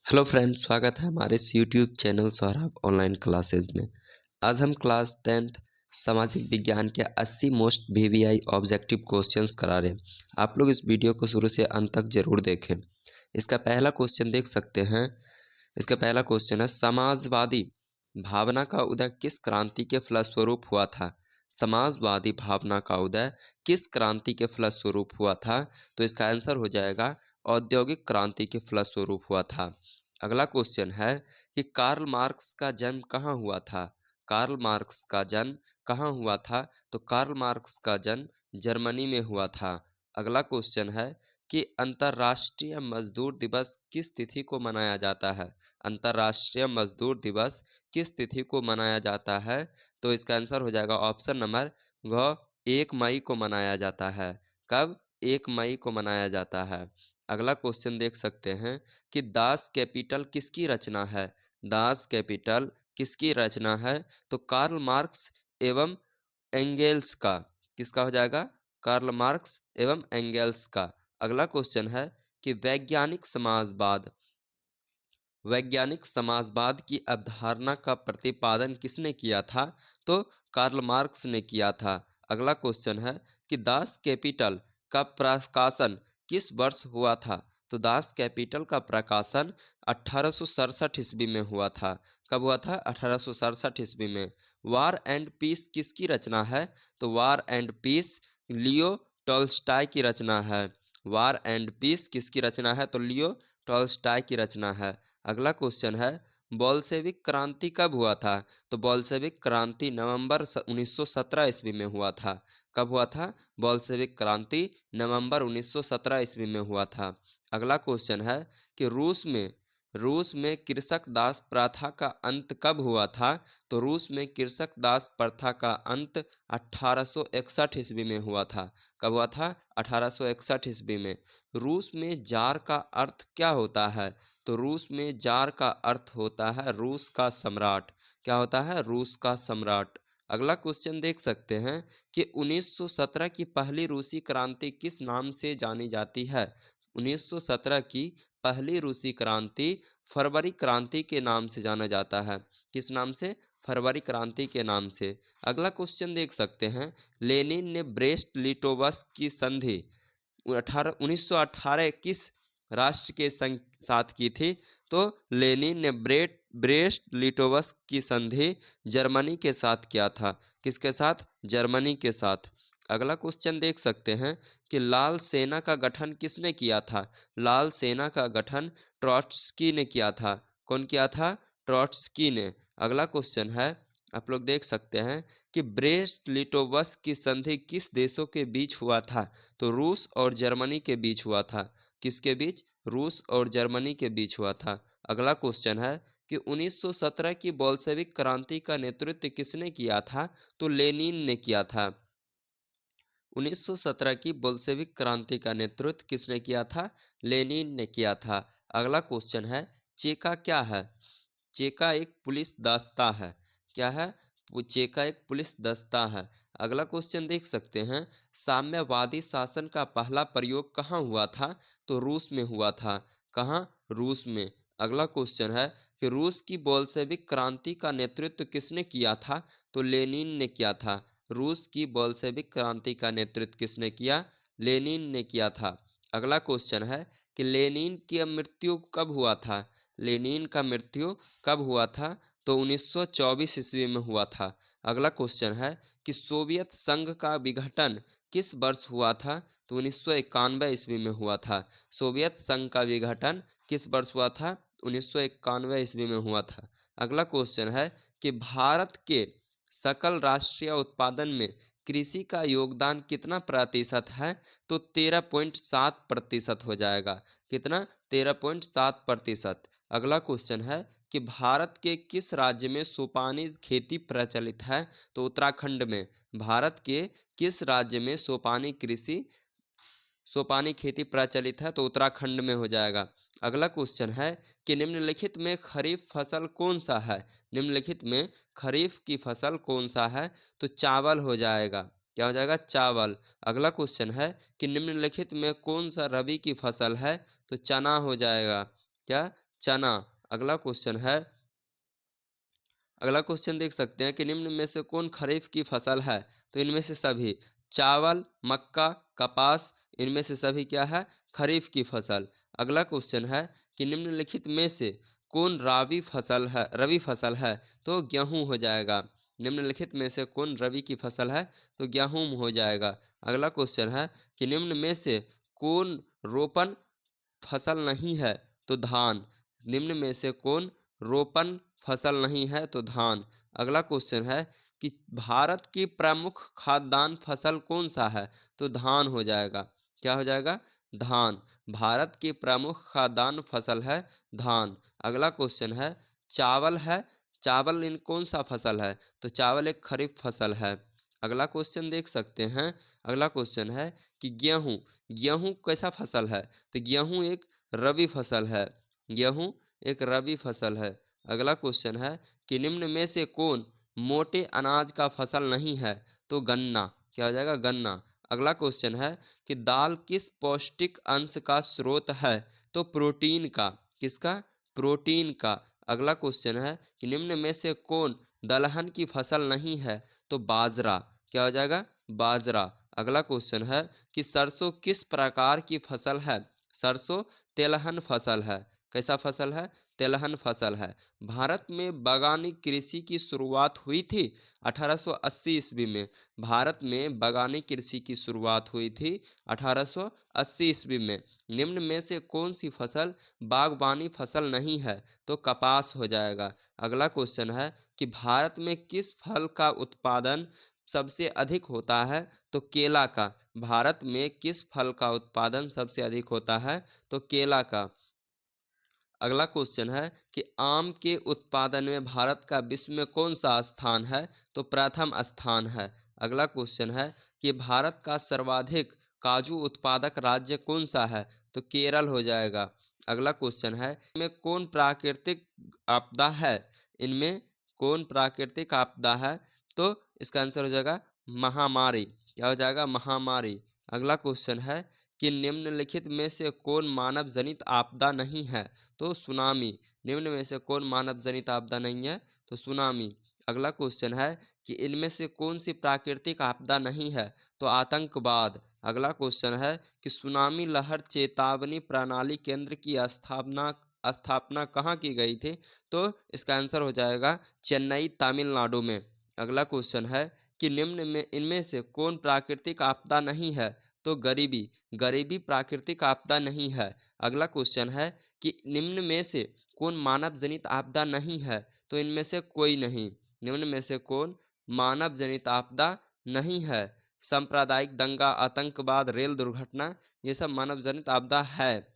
Hello friends, स्वागत है हमारे इस YouTube channel Saurabh online classes में। आज हम क्लास 10th सामाजिक विज्ञान के 80 मोस्ट वीवीआई ऑब्जेक्टिव क्वेश्चंस करा रहे हैं। आप लोग इस वीडियो को शुरू से अंत तक जरूर देखें। इसका पहला क्वेश्चन देख सकते हैं। इसका पहला क्वेश्चन है, समाजवादी भावना का उदय किस क्रांति के फलस्वरूप हुआ था? समाजवादी भावना का उदय किस क्रांति के फलस्वरूप हुआ था? तो इसका आंसर हो जाएगा औद्योगिक क्रांति के फलस्वरूप हुआ था। अगला क्वेश्चन है कि कार्ल मार्क्स का जन्म कहाँ हुआ था? कार्ल मार्क्स का जन्म कहाँ हुआ था? तो कार्ल मार्क्स का जन्म जर्मनी में हुआ था। अगला क्वेश्चन है कि अंतर्राष्ट्रीय मजदूर दिवस किस तिथि को मनाया जाता है? अंतर्राष्ट्रीय मजदूर दिवस किस तिथि को मनाया जाता है? तो इसका आंसर हो जाएगा ऑप्शन नंबर घ 1 मई को मनाया जाता है। कब? 1 मई को मनाया जाता है। अगला क्वेश्चन देख सकते हैं कि दास कैपिटल किसकी रचना है? दास कैपिटल किसकी रचना है? तो कार्ल मार्क्स एवं एंगेल्स का। किसका हो जाएगा? कार्ल मार्क्स एवं एंगेल्स का। अगला क्वेश्चन है कि वैज्ञानिक समाजवाद की अवधारणा का प्रतिपादन किसने किया था? तो कार्ल मार्क्स ने किया था। अगला क्वेश्चन है कि दास कैपिटल का प्रकाशन किस वर्ष हुआ था? तो दास कैपिटल का प्रकाशन 1867 ईस्वी में हुआ था। कब हुआ था? 1867 ईस्वी में। वार एंड पीस किसकी रचना है? तो war and piece Leo Tolstoy की रचना है। वार एंड पीस किसकी रचना है? तो लियो टॉल्स्टॉय की रचना है। अगला क्वेश्चन है, बोल्शेविक क्रांति कब हुआ था? तो बोल्शेविक क्रांति नवंबर 1917 ईस्वी में हुआ था। कब हुआ था? बोल्शेविक क्रांति नवंबर 1917 ईस्वी में हुआ था। अगला क्वेश्चन है कि रूस में कृषक दास प्रथा का अंत कब हुआ था? तो रूस में कृषक दास प्रथा का अंत 1861 ईस्वी में हुआ था। कब हुआ था? 1861 ईस्वी में। रूस में जार का अर्थ क्या होता है? तो रूस में जार का अर्थ होता है रूस का सम्राट। क्या होता है? रूस का सम्राट। अगला क्वेश्चन देख सकते हैं कि 1917 की पहली रूसी क्रांति किस नाम से जानी जाती है? 1917 की पहली रूसी क्रांति फरवरी क्रांति के नाम से जाना जाता है। किस नाम से? फरवरी क्रांति के नाम से। अगला क्वेश्चन देख सकते हैं, लेनिन ने ब्रेस्ट लिटोवस्क की संधि 1918 किस राष्ट्र के साथ की थी? तो लेनिन ने ब्रेस्ट लिटोवस्क की संधि जर्मनी के साथ किया था। किसके साथ? जर्मनी के साथ। अगला क्वेश्चन देख सकते हैं कि लाल सेना का गठन किसने किया था? लाल सेना का गठन ट्रॉट्स्की ने किया था। कौन किया था? ट्रॉट्स्की ने। अगला क्वेश्चन है, आप लोग देख सकते हैं कि ब्रेस्ट लिटोवस्क की संधि किस देशों के बीच हुआ था? तो रूस और जर्मनी के बीच हुआ था। किसके बीच? रूस और जर्मनी के बीच हुआ था। अगला क्वेश्चन है कि 1917 की बोल्शेविक क्रांति का नेतृत्व किसने किया था? तो लेनिन ने किया था। 1917 की बोल्शेविक क्रांति का नेतृत्व किसने किया था? लेनिन ने किया था। अगला क्वेश्चन है, चेका क्या है? चेका एक पुलिस दस्ता है। क्या है? चेका एक पुलिस दस्ता है। अगला क्वेश्चन देख सकते हैं, साम्यवादी शासन का पहला प्रयोग कहाँ हुआ था? तो रूस में हुआ था। कहाँ? रूस में। अगला क्वेश्चन है कि रूस की बोल्शेविक क्रांति का नेतृत्व किसने किया था? तो लेनिन ने किया था। रूस की बोल्शेविक क्रांति का नेतृत्व किसने किया? लेनिन ने किया था। अगला क्वेश्चन है कि लेनिन की मृत्यु कब हुआ था? लेनिन का मृत्यु कब हुआ था? तो 1924 ईस्वी में हुआ था। अगला क्वेश्चन है कि सोवियत संघ का विघटन किस वर्ष हुआ था? तो 1991 ईस्वी में हुआ था। सोवियत संघ का विघटन किस वर्ष हुआ था? 1991 ईस्वी में हुआ था। अगला क्वेश्चन है कि भारत के सकल राष्ट्रीय उत्पादन में कृषि का योगदान कितना प्रतिशत है? तो 13.7% हो जाएगा। कितना? 13.7%। अगला क्वेश्चन है कि भारत के किस राज्य में सोपानी खेती प्रचलित है? तो उत्तराखंड में। भारत के किस राज्य में सोपानी खेती प्रचलित है? तो उत्तराखंड में हो जाएगा। अगला क्वेश्चन है कि निम्नलिखित में खरीफ फसल कौन सा है? निम्नलिखित में खरीफ की फसल कौन सा है? तो चावल हो जाएगा। क्या हो जाएगा? चावल। अगला क्वेश्चन है कि निम्नलिखित में कौन सा रबी की फसल है? तो चना हो जाएगा। क्या? चना। अगला क्वेश्चन है, अगला क्वेश्चन देख सकते हैं कि निम्न में से कौन खरीफ की फसल है? तो इनमें से सभी चावल, मक्का, कपास, इनमें से सभी क्या है? खरीफ की फसल। अगला क्वेश्चन है कि निम्नलिखित में से कौन रबी फसल है? तो गेहूं हो जाएगा। निम्नलिखित में से कौन रबी की फसल है? तो गेहूं हो जाएगा। अगला क्वेश्चन है कि निम्न में से कौन रोपण फसल नहीं है? तो धान। निम्न में से कौन रोपण फसल नहीं है? तो धान। अगला क्वेश्चन है कि भारत की प्रमुख खाद्यान्न फसल कौन सा है? तो धान हो जाएगा। क्या हो जाएगा? धान। भारत की प्रमुख खाद्यान्न फसल है धान। अगला क्वेश्चन है, चावल है, चावल इन कौन सा फसल है? तो चावल एक खरीफ फसल है। अगला क्वेश्चन देख सकते हैं, अगला क्वेश्चन है कि गेहूं, गेहूं कैसा फसल है? तो गेहूं एक रबी फसल है। गेहूं एक रबी फसल है। अगला क्वेश्चन है कि निम्न में से कौन मोटे अनाज का फसल नहीं है? तो गन्ना। क्या हो जाएगा? गन्ना। अगला क्वेश्चन है कि दाल किस पौष्टिक अंश का स्रोत है? तो प्रोटीन का। किसका? प्रोटीन का। अगला क्वेश्चन है कि निम्न में से कौन दलहन की फसल नहीं है? तो बाजरा। क्या हो जाएगा? बाजरा। अगला क्वेश्चन है कि सरसों किस प्रकार की फसल है? सरसों तेलहन फसल है। कैसा फसल है? तेलहन फसल है। भारत में बागानी कृषि की शुरुआत हुई थी 1880 ईस्वी में। भारत में बागानी कृषि की शुरुआत हुई थी 1880 ईस्वी में। निम्न में से कौन सी फसल बागवानी फसल नहीं है? तो कपास हो जाएगा। अगला क्वेश्चन है कि भारत में किस फल का उत्पादन सबसे अधिक होता है? तो केला का। भारत में किस फल का उत्पादन सबसे अधिक होता है? तो केला का। अगला क्वेश्चन है कि आम के उत्पादन में भारत का विश्व में कौन सा स्थान है? तो प्रथम स्थान है। अगला क्वेश्चन है कि भारत का सर्वाधिक काजू उत्पादक राज्य कौन सा है? तो केरल हो जाएगा। अगला क्वेश्चन है, इनमें कौन प्राकृतिक आपदा है? इनमें कौन प्राकृतिक आपदा है? तो इसका आंसर हो जाएगा महामारी। क्या हो जाएगा? महामारी। अगला क्वेश्चन है कि निम्नलिखित में से कौन मानव जनित आपदा नहीं है? तो सुनामी। निम्न में से कौन मानव जनित आपदा नहीं है? तो सुनामी। अगला क्वेश्चन है कि इनमें से कौन सी प्राकृतिक आपदा नहीं है? तो आतंकवाद। अगला क्वेश्चन है कि सुनामी लहर चेतावनी प्रणाली केंद्र की स्थापना स्थापना कहाँ की गई थी? तो इसका आंसर हो जाएगा चेन्नई, तमिलनाडु में। अगला क्वेश्चन है कि निम्न में इनमें से कौन प्राकृतिक आपदा नहीं है? तो गरीबी। गरीबी प्राकृतिक आपदा नहीं है। अगला क्वेश्चन है कि निम्न में से कौन मानव जनित आपदा नहीं है? तो इनमें से कोई नहीं। निम्न में से कौन मानव जनित आपदा नहीं है? सांप्रदायिक दंगा, आतंकवाद, रेल दुर्घटना, ये सब मानव जनित आपदा है।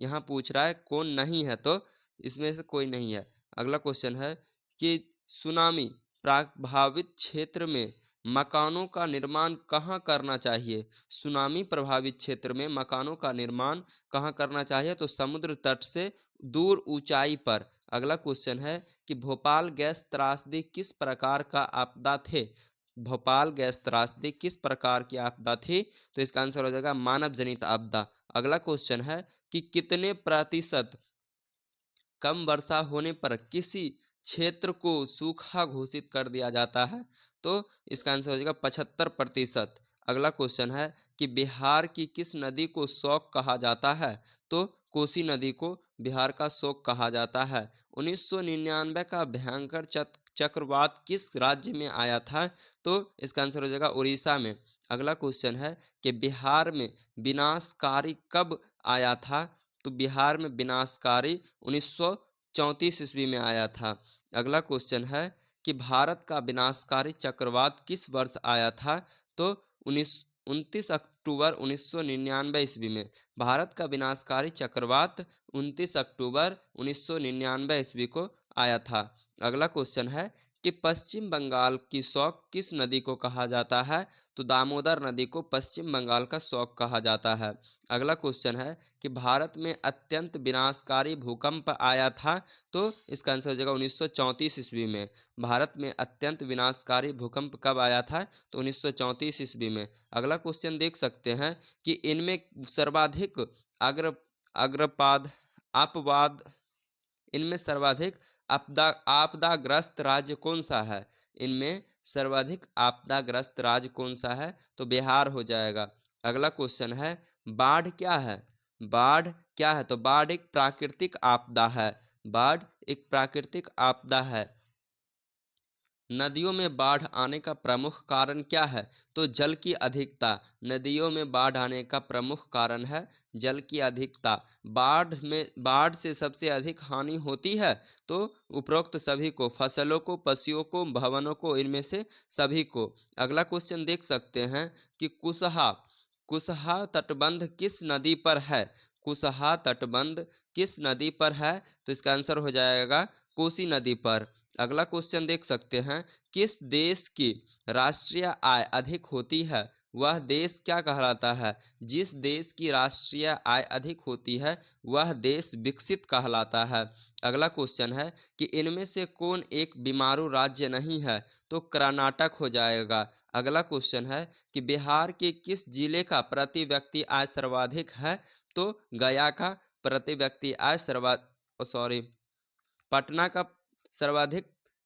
यहाँ पूछ रहा है कौन नहीं है, तो इसमें से कोई नहीं है। अगला क्वेश्चन है कि सुनामी प्रभावित क्षेत्र में मकानों का निर्माण कहाँ करना चाहिए? सुनामी प्रभावित क्षेत्र में मकानों का निर्माण कहाँ करना चाहिए? तो समुद्र तट से दूर ऊंचाई पर। अगला क्वेश्चन है कि भोपाल गैस त्रासदी किस प्रकार का आपदा थे? भोपाल गैस त्रासदी किस प्रकार की आपदा थी? तो इसका आंसर हो जाएगा मानव जनित आपदा। अगला क्वेश्चन है कि कितने प्रतिशत कम वर्षा होने पर किसी क्षेत्र को सूखा घोषित कर दिया जाता है? तो इसका आंसर हो जाएगा 75%। अगला क्वेश्चन है कि बिहार की किस नदी को शोक कहा जाता है? तो कोसी नदी को बिहार का शोक कहा जाता है। 1999 का भयंकर चक्रवात किस राज्य में आया था? तो इसका आंसर हो जाएगा उड़ीसा में। अगला क्वेश्चन है कि बिहार में विनाशकारी कब आया था? तो बिहार में विनाशकारी 1934 ईस्वी में आया था। अगला क्वेश्चन है कि भारत का विनाशकारी चक्रवात किस वर्ष आया था? तो 29 अक्टूबर 1999 ईस्वी में। भारत का विनाशकारी चक्रवात 29 अक्टूबर 1999 ईस्वी को आया था। अगला क्वेश्चन है कि पश्चिम बंगाल की शौक किस नदी को कहा जाता है? तो दामोदर नदी को पश्चिम बंगाल का शौक कहा जाता है। अगला क्वेश्चन है कि भारत में अत्यंत विनाशकारी भूकंप आया था? तो इसका आंसर हो जाएगा 1934 ईस्वी में। भारत में अत्यंत विनाशकारी भूकंप कब आया था? तो 1934 ईस्वी में। अगला क्वेश्चन देख सकते हैं कि इनमें सर्वाधिक अग्र अग्रपाद अपवाद इनमें सर्वाधिक आपदाग्रस्त राज्य कौन सा है? इनमें सर्वाधिक आपदाग्रस्त राज्य कौन सा है? तो बिहार हो जाएगा। अगला क्वेश्चन है, बाढ़ क्या है? बाढ़ क्या है? तो बाढ़ एक प्राकृतिक आपदा है। बाढ़ एक प्राकृतिक आपदा है। नदियों में बाढ़ आने का प्रमुख कारण क्या है? तो जल की अधिकता। नदियों में बाढ़ आने का प्रमुख कारण है जल की अधिकता। बाढ़ से सबसे अधिक हानि होती है तो उपरोक्त सभी को, फसलों को, पशुओं को, भवनों को, इनमें से सभी को। अगला क्वेश्चन देख सकते हैं कि कुसहा कुसहा तटबंध किस नदी पर है? कुसहा तटबंध किस नदी पर है? तो इसका आंसर हो जाएगा कोसी नदी पर। अगला क्वेश्चन देख सकते हैं, किस देश की राष्ट्रीय आय अधिक होती है? वह देश क्या कहलाता है? जिस देश की राष्ट्रीय आय अधिक होती है वह देश विकसित कहलाता है। अगला क्वेश्चन है कि इनमें से कौन एक बीमारू राज्य नहीं है? तो कर्नाटक हो जाएगा। अगला क्वेश्चन है कि बिहार के किस जिले का प्रति व्यक्ति आय सर्वाधिक है? तो गया का प्रति व्यक्ति आय सॉरी, पटना का सर्वाधिक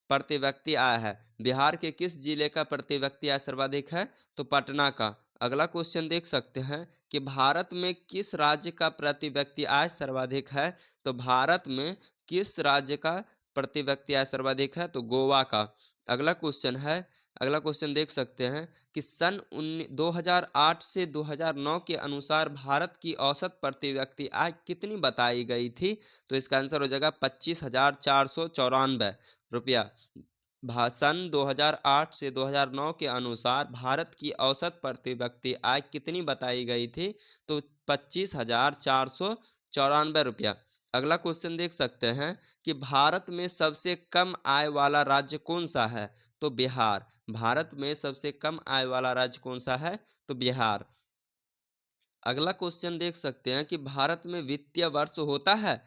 प्रति व्यक्ति आय है। बिहार के किस जिले का प्रति व्यक्ति आय सर्वाधिक है? तो पटना का। अगला क्वेश्चन देख सकते हैं कि भारत में किस राज्य का प्रति व्यक्ति आय सर्वाधिक है? तो भारत में किस राज्य का प्रति व्यक्ति आय सर्वाधिक है? तो गोवा का। अगला क्वेश्चन है, अगला क्वेश्चन देख सकते हैं कि सन 2008 से 2009 के अनुसार भारत की औसत प्रति व्यक्ति आय कितनी बताई गई थी? तो इसका आंसर हो जाएगा 25,494 रुपया। सन 2008 से 2009 के अनुसार भारत की औसत प्रति व्यक्ति आय कितनी बताई गई थी? तो 25,494 रुपया। अगला क्वेश्चन देख सकते हैं कि भारत में सबसे कम आय वाला राज्य कौन सा है? तो बिहार। भारत में सबसे कम आय वाला राज्य कौन सा है? तो बिहार। अगला क्वेश्चन देख सकते हैं कि भारत में वित्तीय वर्ष होता है?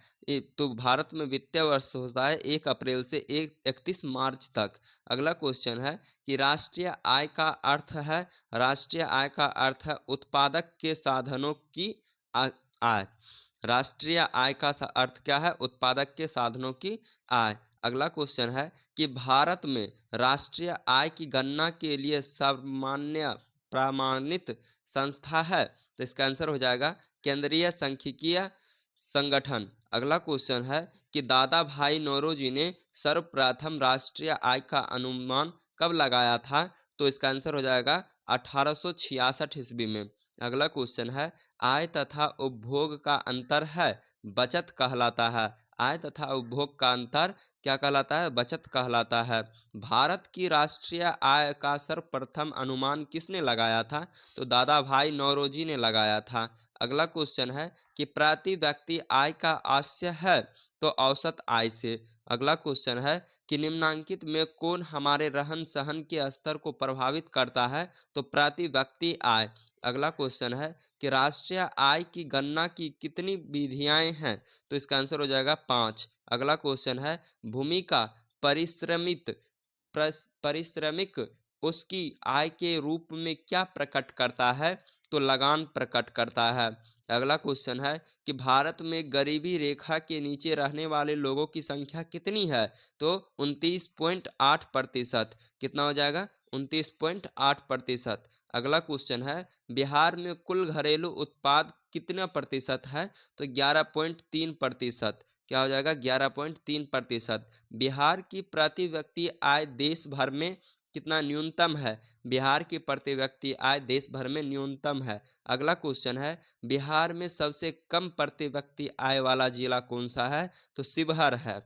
तो भारत में वित्तीय वर्ष होता है 1 अप्रैल से 31 मार्च तक। अगला क्वेश्चन है कि राष्ट्रीय आय का अर्थ है, राष्ट्रीय आय का अर्थ है उत्पादक के साधनों की आय। राष्ट्रीय आय का अर्थ क्या है? उत्पादक के साधनों की आय। अगला क्वेश्चन है कि भारत में राष्ट्रीय आय की गणना के लिए सामान्य प्रमाणित संस्था है? तो इसका आंसर हो जाएगा केंद्रीय सांख्यिकीय संगठन। अगला क्वेश्चन है कि दादा भाई नौरोजी ने सर्वप्रथम राष्ट्रीय आय का अनुमान कब लगाया था? तो इसका आंसर हो जाएगा 1866 ईस्वी में। अगला क्वेश्चन है, आय तथा उपभोग का अंतर है बचत कहलाता है। आय तथा उपभोग का अंतर क्या कहलाता है? बचत कहलाता है। भारत की राष्ट्रीय आय का सर्वप्रथम अनुमान किसने लगाया था? तो दादा भाई नौरोजी ने लगाया था। अगला क्वेश्चन है कि प्रति व्यक्ति आय का आशय है? तो औसत आय से। अगला क्वेश्चन है कि निम्नांकित में कौन हमारे रहन सहन के स्तर को प्रभावित करता है? तो प्रति व्यक्ति आय। अगला क्वेश्चन है कि राष्ट्रीय आय की गणना की कितनी विधियां हैं? तो इसका आंसर हो जाएगा 5। अगला क्वेश्चन है, भूमि का परिश्रमित परिश्रमिक उसकी आय के रूप में क्या प्रकट करता है? तो लगान प्रकट करता है। अगला क्वेश्चन है कि भारत में गरीबी रेखा के नीचे रहने वाले लोगों की संख्या कितनी है? तो 29.8%। कितना हो जाएगा? 29.8%। अगला क्वेश्चन है, बिहार में कुल घरेलू उत्पाद कितना प्रतिशत है? तो 11.3%। क्या हो जाएगा? 11.3%। बिहार की प्रति व्यक्ति आय देश भर में कितना न्यूनतम है? बिहार की प्रति व्यक्ति आय देश भर में न्यूनतम है। अगला क्वेश्चन है, बिहार में सबसे कम प्रति व्यक्ति आय वाला जिला कौन सा है? तो शिवहर है।